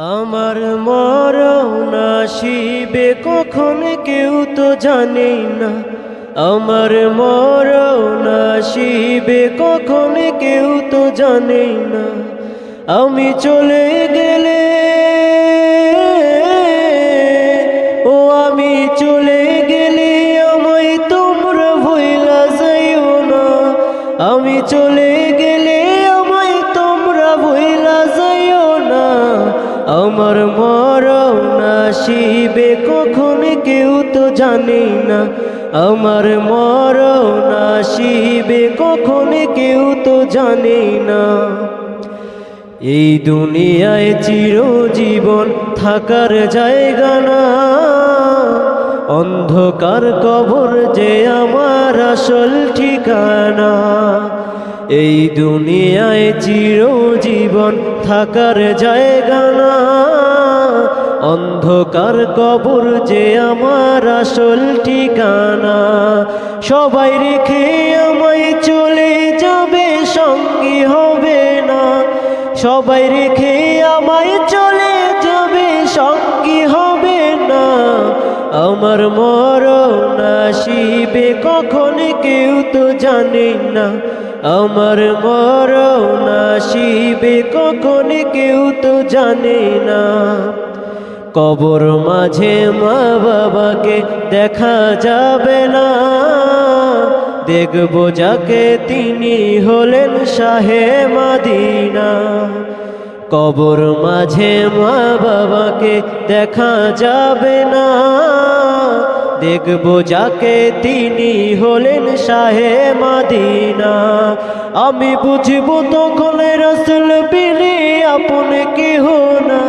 আমার মরণ আসিবে কখন কেউ তো জানে না। আমার মরণ আসিবে কখন কেউ তো জানে না। আমি চলে গেলে, ও আমি চলে গেলে আমায় তোমরা ভুইলা যাইও না। আমি চলে গেলে আমায় তোমরা ভুইলা যাইও না। আমার মরণ আসিবে কখন কেউ তো জানে না। আমার মরণ আসিবে কখন কেউ তো জানে না। এই দুনিয়ায় চিরজীবন থাকার জায়গা না। অন্ধকার কবর যে আমার আসল ঠিকানা। এই দুনিয়ায় চিরজীবন থাকার জায়গা না। অন্ধকার কবর যে আমার আসল ঠিকানা। সবাই রেখে আমায় চলে যাবে, সঙ্গী হবে না। সবাই রেখে আমায় চলে যাবে, সঙ্গী হবে না। আমার মরণ আসিবে কখন কেউ তো জানে না। আমার মরণ আসিবে কখন কেউ তো জানে না। কবর মাঝে মা বাবাকে দেখা যাবে না। দেখব যাকে তিনি হলেন শাহে মদিনা। কবর মাঝে মা বাবাকে দেখা যাবে না। দেখব যাকে তিনি হলেন শাহে মদিনা। আমি বুঝবো তখন রাসূল বিনে আপন কেহ না।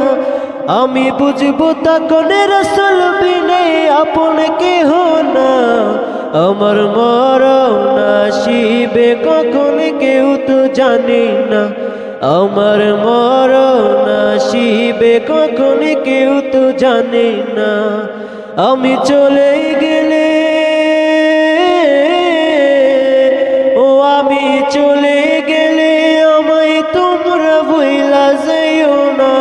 আমি বুঝবো তখন রাসূল বিনে আপন কেহ না। আমার মরণ আসিবে কখন কেউ তো জানে না। আমার মরণ আসিবে কখন কেউ তো জানে না। আমি চলে গেলে, ও আমি চলে গেলে আমায় তোমরা ভুইলা যাইও না।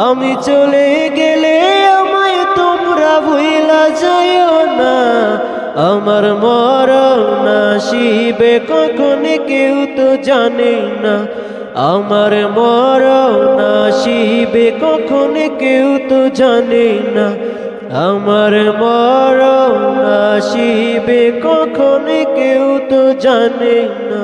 আমি চলে গেলে আমায় তোমরা ভুইলা যাইও না। আমার মরণ আসিবে কখন কেউ তো জানে না। আমার মরণ আসিবে কখন কেউ তো জানে না। আমার মরণ আসিবে কখন কেউ তো জানে না।